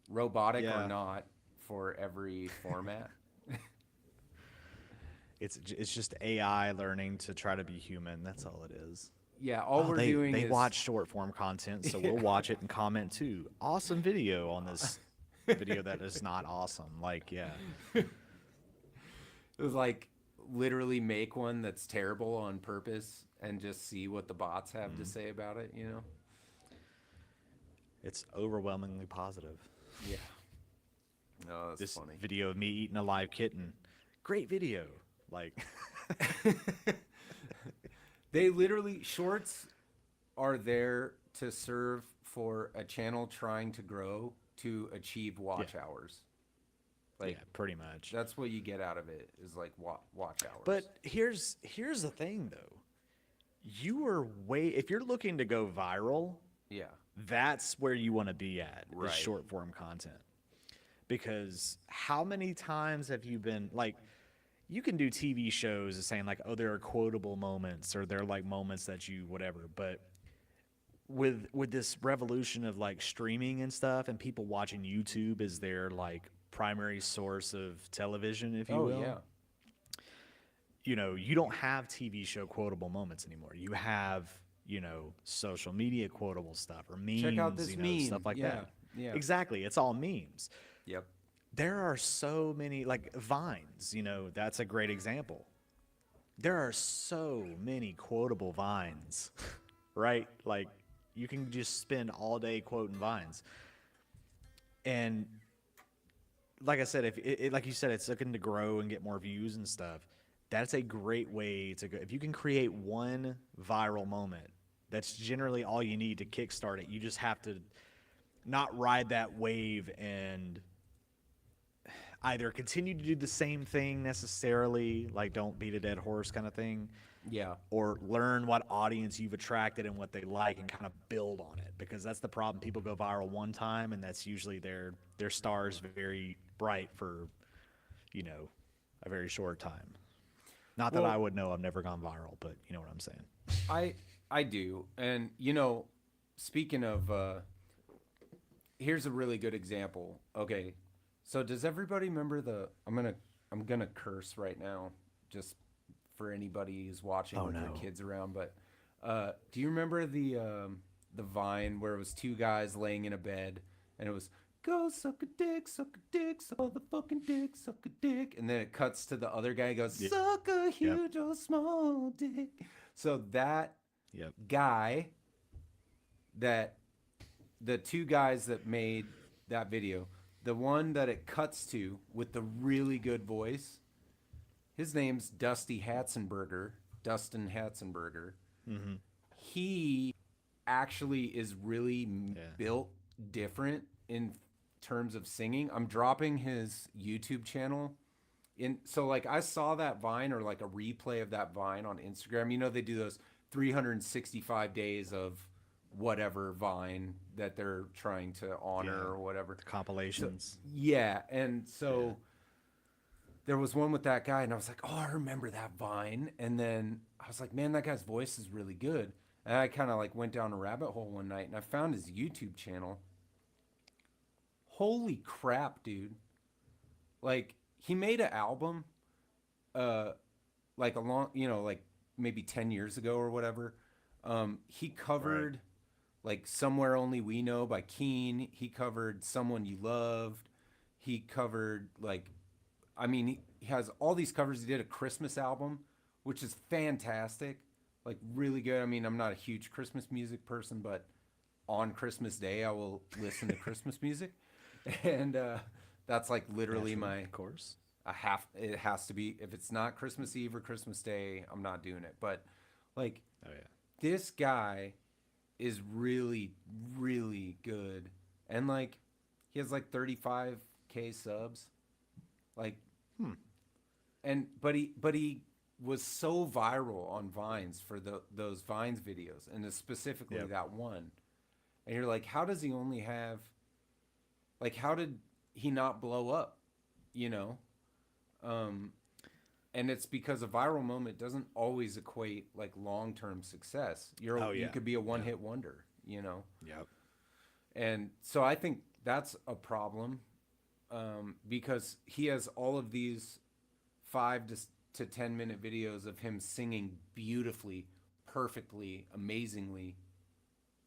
robotic or not, for every format. It's just AI learning to try to be human. That's all it is. Yeah, all we're doing they is watch short form content, so we'll watch it and comment too. Awesome video on this video that is not awesome. Like, yeah. It was like literally make one that's terrible on purpose and just see what the bots have to say about it, you know? It's overwhelmingly positive. Yeah. No, that's This funny. video of me eating a live kitten. Great video. Like They literally, shorts are there to serve for a channel trying to grow to achieve watch hours. Like, yeah, pretty much. that's what you get out of it is like watch hours. But here's the thing though. You are if you're looking to go viral, yeah, that's where you want to be at, Right. is short form content. Because how many times have you been like, you can do TV shows saying like, oh, there are quotable moments or they're like moments that you whatever, but with this revolution of like streaming and stuff and people watching YouTube as their like primary source of television, if you will. yeah. You know, you don't have TV show quotable moments anymore. You have, you know, social media quotable stuff or memes, Check out this you know, meme. stuff like that. Yeah. Exactly. It's all memes. Yep. There are so many, like Vines, you know, that's a great example. There are so many quotable Vines, right? Like, you can just spend all day quoting Vines. And like I said, if like you said, it's looking to grow and get more views and stuff. That's a great way to go. If you can create one viral moment, that's generally all you need to kickstart it. You just have to not ride that wave and either continue to do the same thing necessarily, like don't beat a dead horse kind of thing, Yeah. or learn what audience you've attracted and what they like and kind of build on it, because that's the problem. People go viral one time and that's usually their star's very bright for, you know, a very short time. Not that Well, I would know, I've never gone viral, but you know what I'm saying. I do. And you know, speaking of here's a really good example. Okay. So does everybody remember I'm gonna curse right now just for anybody who's watching with their kids around, but do you remember the Vine where it was two guys laying in a bed and it was go suck a dick, suck the fucking dick, suck a dick, and then it cuts to the other guy goes suck a huge or small dick. So that guy, that the two guys that made that video, the one that it cuts to with the really good voice, his name's Dustin Hatzenberger. Mm-hmm. He actually is really built different in terms of singing. I'm dropping his YouTube channel in. So like I saw that Vine or like a replay of that Vine on Instagram. You know, they do those 365 days of whatever Vine that they're trying to honor or whatever. The compilations. And so there was one with that guy and I was like, oh, I remember that Vine. And then I was like, man, that guy's voice is really good. And I kind of like went down a rabbit hole one night and I found his YouTube channel. Holy crap, dude. Like he made an album like a long, you know, like maybe 10 years ago or whatever. He covered like Somewhere Only We Know by Keen. He covered Someone You Loved. He covered like, I mean, he has all these covers. He did a Christmas album, which is fantastic. Like really good. I mean, I'm not a huge Christmas music person, but on Christmas Day, I will listen to Christmas music. And that's like literally my, of course. It has to be, if it's not Christmas Eve or Christmas Day, I'm not doing it. But like, Oh yeah. this guy is really, really good, and like, he has like 35K subs, like, but he was so viral on Vines for those Vines videos, and specifically Yep. that one. And you're like, how does he only have, like, how did he not blow up? You know, and it's because a viral moment doesn't always equate like long-term success. Oh You yeah. could be a one-hit wonder, you know. Yep. And so I think that's a problem, because he has all of these 5 to 10 minute videos of him singing beautifully, perfectly, amazingly.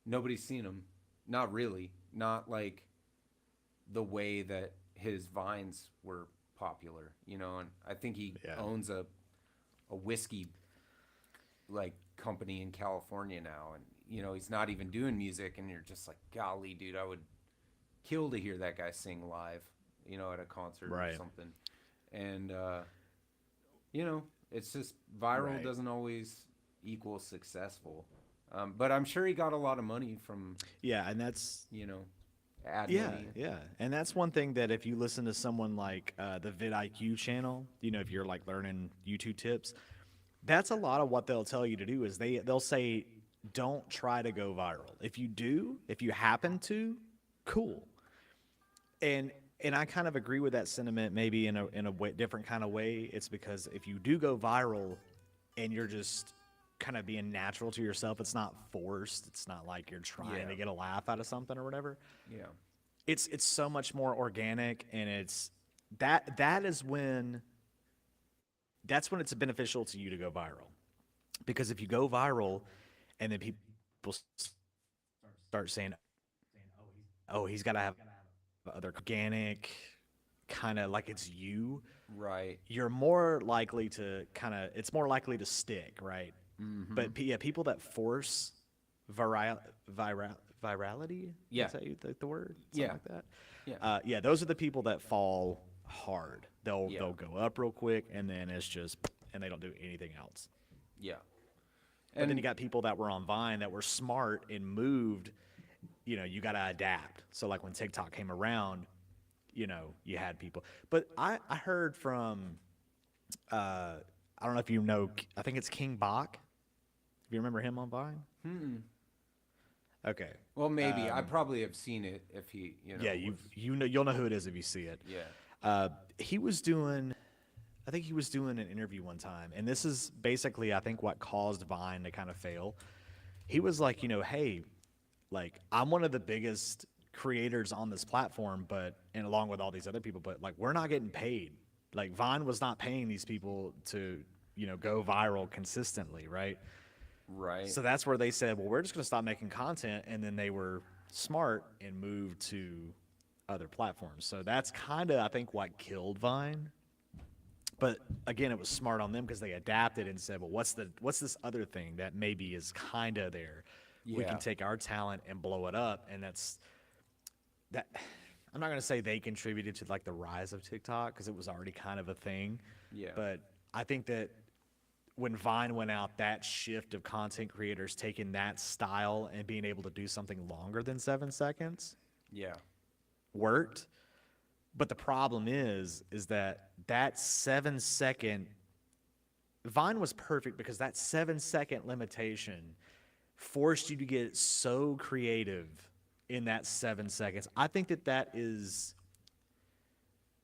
Nobody's seen him. Not really. Not like the way that his vines were popular, you know. And I think he Yeah. owns a whiskey like company in California now, and you know, he's not even doing music, and you're just like, golly, dude, I would kill to hear that guy sing live, you know, at a concert or Right. something. And you know, it's just viral Right. doesn't always equal successful. But I'm sure he got a lot of money from, Yeah, and that's you know, ad yeah, money. yeah, and that's one thing that if you listen to someone like the vidIQ channel, you know, if you're like learning YouTube tips, that's a lot of what they'll tell you to do is they'll say, don't try to go viral. If you do, if you happen to, cool. And I kind of agree with that sentiment, maybe in a way, different kind of way. It's because if you do go viral, and you're just kind of being natural to yourself, it's not forced. It's not like you're trying Yeah. to get a laugh out of something or whatever. Yeah. It's so much more organic, and that's when it's beneficial to you to go viral, because if you go viral and then people start saying, oh, he's got to have other organic, kind of like it's you, Right. you're more likely to it's more likely to stick, right? But yeah, people that force virality, Yeah. is that the word? Something Yeah. like that. Yeah. Yeah, those are the people that fall hard. They'll Yeah. they'll go up real quick, and then it's just, and they don't do anything else. Yeah. But then you got people that were on Vine that were smart and moved. You know, you got to adapt. So like when TikTok came around, you know, you had people. But I heard from, I don't know if you know, I think it's King Bach. If you remember him on Vine. Okay. Well, maybe I probably have seen it if he, you know. Yeah, you'll know who it is if you see it. Yeah. He was doing, I think he was doing an interview one time, and this is basically, I think, what caused Vine to kind of fail. He was like, you know, hey, like, I'm one of the biggest creators on this platform, and along with all these other people, but like, we're not getting paid. Like, Vine was not paying these people to, you know, go viral consistently, right? Right. So that's where they said, well, we're just going to stop making content. And then they were smart and moved to other platforms. So that's kind of, I think, what killed Vine. But again, it was smart on them because they adapted and said, well, what's this other thing that maybe is kind of there? We Yeah. can take our talent and blow it up. And that. I'm not going to say they contributed to like the rise of TikTok because it was already kind of a thing. Yeah. But I think that when Vine went out, that shift of content creators taking that style and being able to do something longer than 7 seconds Yeah. worked. But the problem is that 7 second Vine was perfect because that 7 second limitation forced you to get so creative in that 7 seconds. I think that is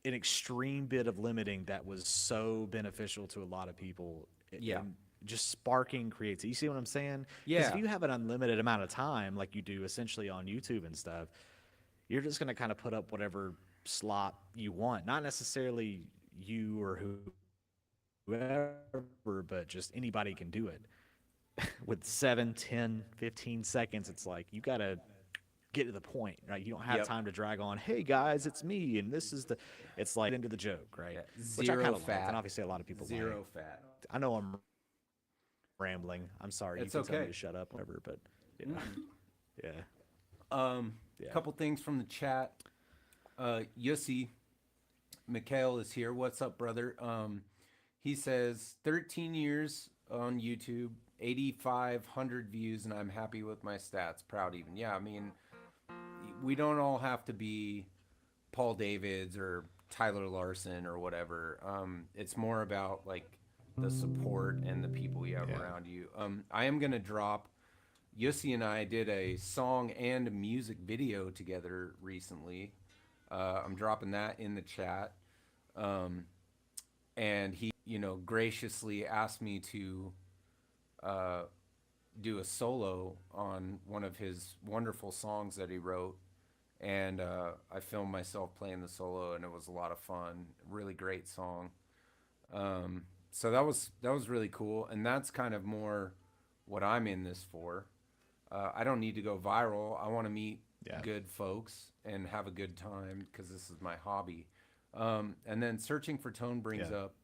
an extreme bit of limiting that was so beneficial to a lot of people. Yeah. And just sparking creativity. You see what I'm saying? 'Cause Yeah. if you have an unlimited amount of time, like you do essentially on YouTube and stuff, you're just going to kind of put up whatever slop you want. Not necessarily you or whoever, but just anybody can do it. With 7, 10, 15 seconds, it's like you got to get to the point, right? You don't have Yep. time to drag on, hey guys, it's me, and this is it's like into the joke, right? Yeah. Which I Zero kind of like, fat. and obviously a lot of people Zero like. fat. I know I'm rambling. I'm sorry. It's You can tell me okay. to shut up, whatever, but yeah. Yeah. Yeah. Couple things from the chat. Yussi Mikhail is here. What's up, brother? He says 13 years on YouTube, 8,500 views, and I'm happy with my stats. Proud even. Yeah, I mean, we don't all have to be Paul Davids or Tyler Larson or whatever. It's more about like the support and the people you have around you. I am gonna drop. Yussi and I did a song and a music video together recently. I'm dropping that in the chat. And he, graciously asked me to do a solo on one of his wonderful songs that he wrote. And I filmed myself playing the solo, and it was a lot of fun. Really great song. So that was really cool, and that's kind of more what I'm in this for. I don't need to go viral. I want to meet good folks and have a good time because this is my hobby. And then searching for tone brings up,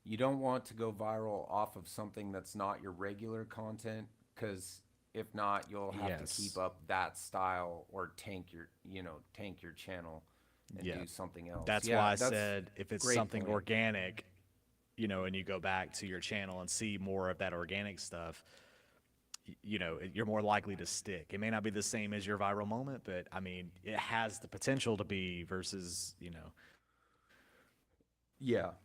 you don't want to go viral off of something that's not your regular content, because if not, you'll have to keep up that style or tank your channel and do something else. That's why I said if it's something organic, and you go back to your channel and see more of that organic stuff, you're more likely to stick. It may not be the same as your viral moment, but I mean, it has the potential to be versus,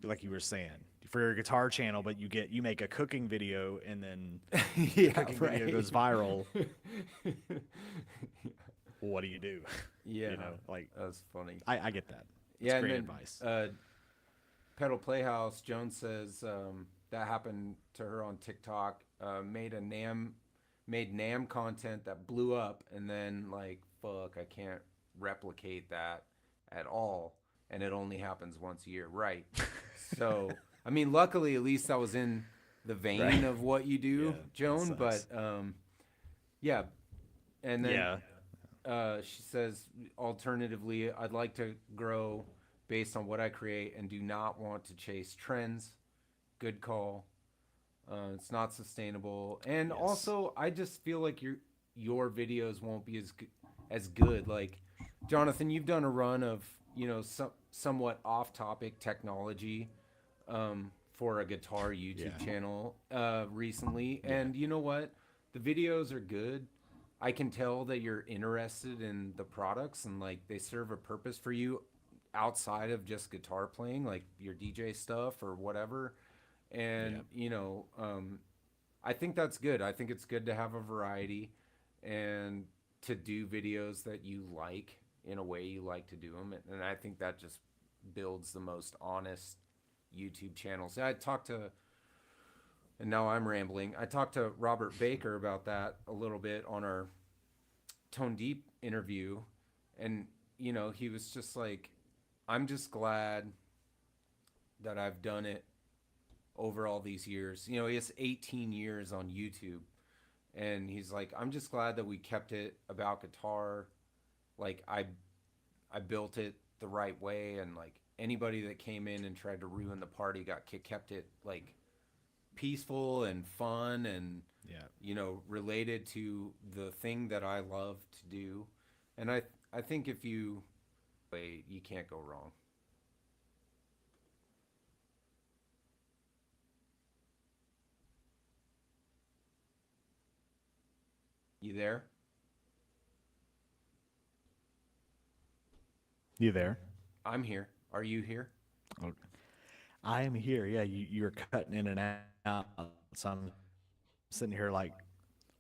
like you were saying, for your guitar channel, but you make a cooking video and then the cooking video goes viral. What do you do? Yeah, that's funny. I get that. That's great advice. Pedal Playhouse Jones says that happened to her on TikTok. Made NAMM content that blew up, and then fuck, I can't replicate that at all, and it only happens once a year, right? So I mean, luckily at least I was in the vein of what you do, Joan. But yeah, and then she says alternatively, I'd like to grow based on what I create and do not want to chase trends. Good call. It's not sustainable, and also I just feel like your videos won't be as good. Like, Johnathan, you've done a run of somewhat off-topic technology for a guitar YouTube channel recently, and you know what? The videos are good. I can tell that you're interested in the products and they serve a purpose for you outside of just guitar playing, like your DJ stuff or whatever. And I think that's good. I think it's good to have a variety and to do videos that you like in a way you like to do them. And I think that just builds the most honest YouTube channels. I talked to, and now I'm rambling, I talked to Robert Baker about that a little bit on our Tone Deep interview. And, he was just like, I'm just glad that I've done it over all these years. He has 18 years on YouTube, and he's like, I'm just glad that we kept it about guitar. I built it the right way, and anybody that came in and tried to ruin the party kept it peaceful and fun and related to the thing that I love to do. And I think if you can't go wrong. You there? You there? I'm here. Are you here? Okay. I am here. Yeah, you're cutting in and out. So I'm sitting here like,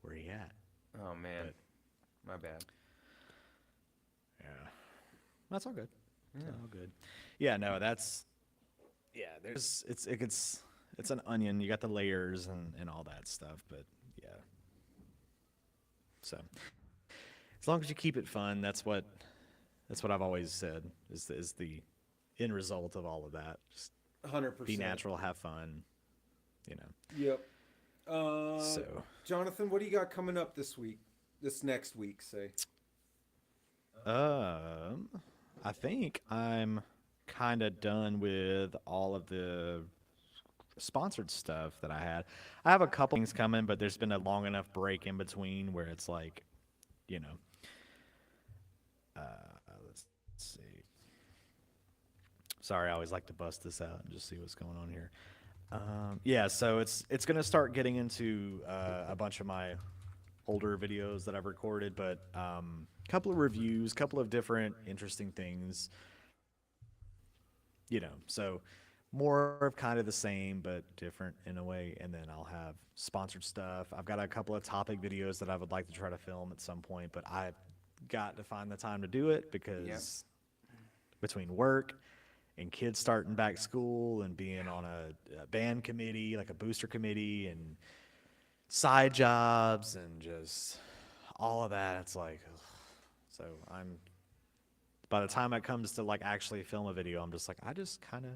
where are you at? Oh, man. My bad. Yeah. That's all good. It's all good. Yeah, no, it's an onion. You got the layers and all that stuff, but yeah. So as long as you keep it fun, that's what I've always said is the end result of all of that. Just 100%. Be natural, have fun, Yep. So, Johnathan, what do you got coming up this next week, say? I think I'm kind of done with all of the sponsored stuff that I had. I have a couple things coming, but there's been a long enough break in between where it's let's see. Sorry, I always like to bust this out and just see what's going on here. Yeah, so it's gonna start getting into a bunch of my older videos that I've recorded, but couple of reviews, couple of different interesting things. So more of kind of the same but different in a way. And then I'll have sponsored stuff. I've got a couple of topic videos that I would like to try to film at some point, but I've got to find the time to do it because between work and kids starting back school and being on a band committee, like a booster committee, and side jobs and just all of that, it's like, ugh. So by the time it comes to like actually film a video, I'm just like, I just kind of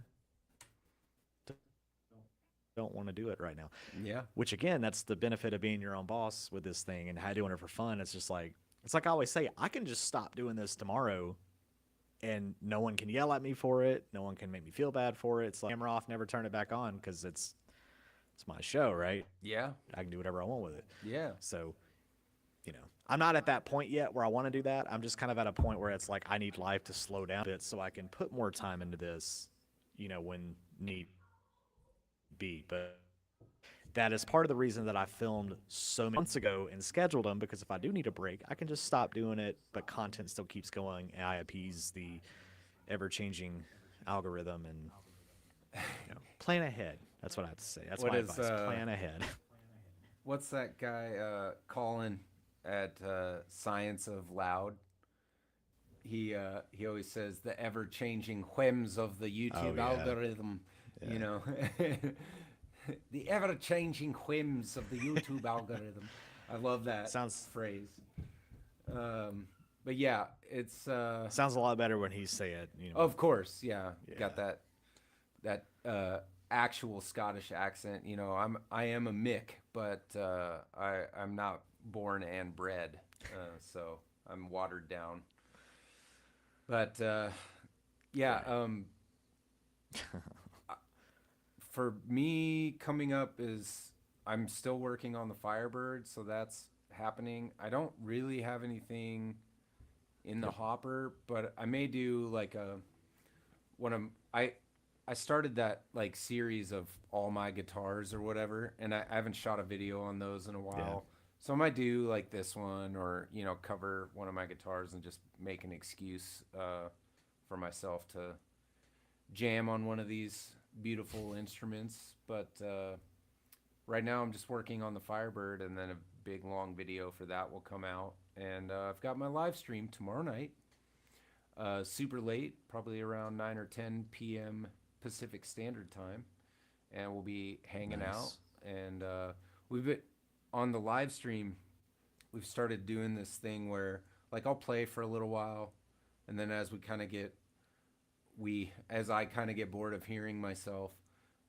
don't want to do it right now. Yeah. Which again, that's the benefit of being your own boss with this thing and doing it for fun. It's just like, it's like I always say, I can just stop doing this tomorrow and no one can yell at me for it. No one can make me feel bad for it. It's like camera off, never turn it back on because it's my show, right? Yeah. I can do whatever I want with it. Yeah. So, I'm not at that point yet where I want to do that. I'm just kind of at a point where it's like I need life to slow down a bit so I can put more time into this, when need be. But that is part of the reason that I filmed so many months ago and scheduled them, because if I do need a break, I can just stop doing it, but content still keeps going, and I appease the ever-changing algorithm and plan ahead. That's what I have to say. That's What my is, advice. Plan ahead. What's that guy, Colin at Science of Loud? He always says the ever-changing whims of the YouTube yeah. algorithm, the ever-changing whims of the YouTube algorithm. I love that phrase. But yeah, it's Sounds a lot better when he say it. Of course, yeah. Got that actual Scottish accent. I am a Mick, but I'm not born and bred, so I'm watered down. But for me, coming up is I'm still working on the Firebird, so that's happening. I don't really have anything in the hopper, but I may do like I started that like series of all my guitars or whatever, and I haven't shot a video on those in a while. So I might do like this one, or cover one of my guitars and just make an excuse for myself to jam on one of these beautiful instruments. But right now I'm just working on the Firebird, and then a big long video for that will come out. And I've got my live stream tomorrow night, super late, probably around 9 or 10 p.m. Pacific Standard Time, and we'll be hanging out. And we've been on the live stream. We've started doing this thing where like I'll play for a little while, and then as I kind of get bored of hearing myself,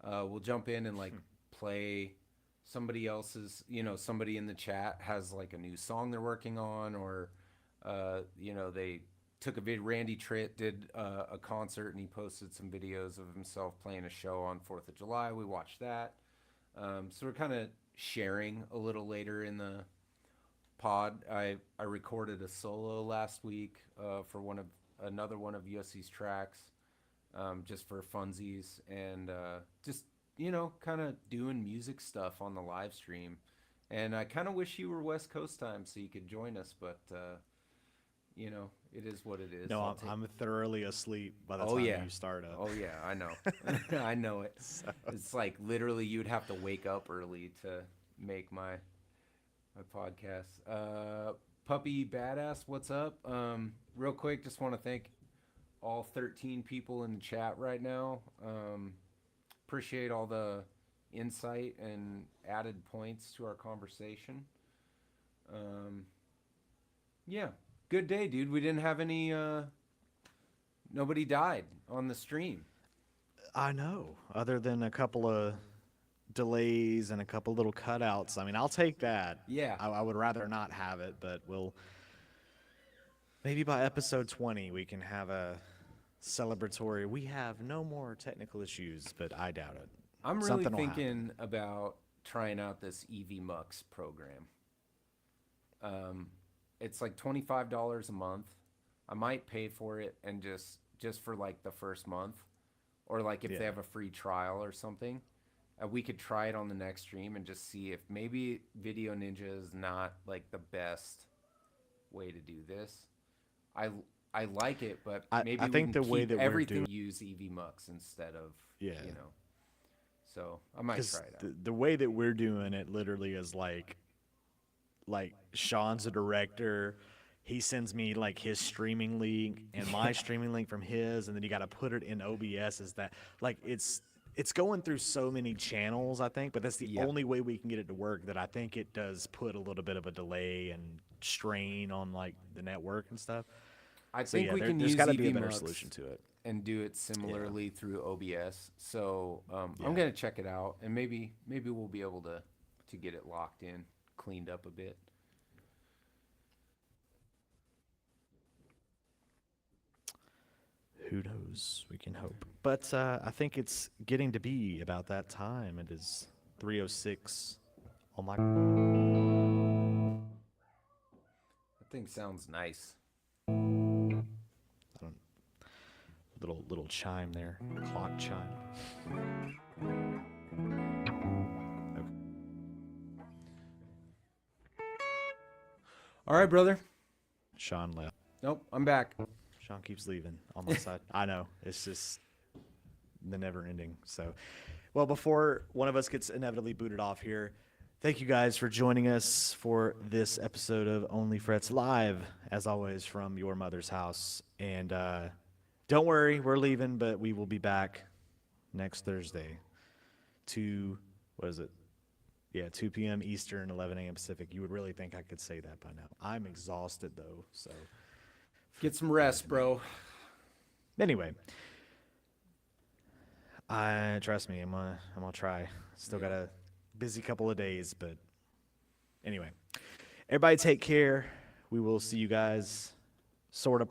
we'll jump in and like play somebody else's, somebody in the chat has like a new song they're working on, or they took a video. Randy Tritt did a concert, and he posted some videos of himself playing a show on 4th of July. We watched that. So we're kind of sharing a little later in the pod. I recorded a solo last week for another one of USC's tracks, just for funsies, and just kind of doing music stuff on the live stream. And I kind of wish you were West Coast time so you could join us, but it is what it is. No, I'm thoroughly asleep by the time you start up. Oh yeah, I know. I know it. So. It's like literally you'd have to wake up early to make my podcast. Puppy Badass, what's up? Real quick, just want to thank all 13 people in the chat right now. Appreciate all the insight and added points to our conversation. Yeah. Good day, dude. We didn't have any, nobody died on the stream. I know, other than a couple of delays and a couple little cutouts. I mean, I'll take that. Yeah. I would rather not have it, but maybe by episode 20 we can have a celebratory. We have no more technical issues, but I doubt it. I'm really thinking about trying out this EV Mux program. It's like $25 a month. I might pay for it and just for like the first month, or like if Yeah. they have a free trial or something, we could try it on the next stream and just see if maybe Video Ninja is not like the best way to do this. I like it, but maybe I we think can the way keep that we're everything doing, use EV Mux instead of yeah, you know. So I might because try it out. the way that we're doing it literally is like Sean's a director. He sends me like his streaming link and my streaming link from his, and then you got to put it in OBS. Is that like it's going through so many channels, I think, but that's the Yep. only way we can get it to work. That I think it does put a little bit of a delay and strain on like the network and stuff. I So think yeah, we can there's use got to be a EV better Mux solution to it. and do it similarly through OBS. So Yeah. I'm gonna check it out, and maybe we'll be able to get it locked in, cleaned up a bit. Who knows? We can hope. But I think it's getting to be about that time. It is 3:06. Oh my! That thing sounds nice. I don't. Little chime there. Clock chime. Okay. All right, brother. Sean left. Nope, I'm back. Sean keeps leaving on my side. I know. It's just the never ending. So, well, before one of us gets inevitably booted off here, thank you guys for joining us for this episode of Onlyfrets live, as always, from your mother's house. And don't worry, we're leaving, but we will be back next Thursday. What is it? Yeah, 2 p.m. Eastern, 11 a.m. Pacific. You would really think I could say that by now. I'm exhausted, though, so. Get some rest, bro. Anyway, trust me, I'm gonna try. Still got a busy couple of days, but anyway, everybody take care. We will see you guys sort of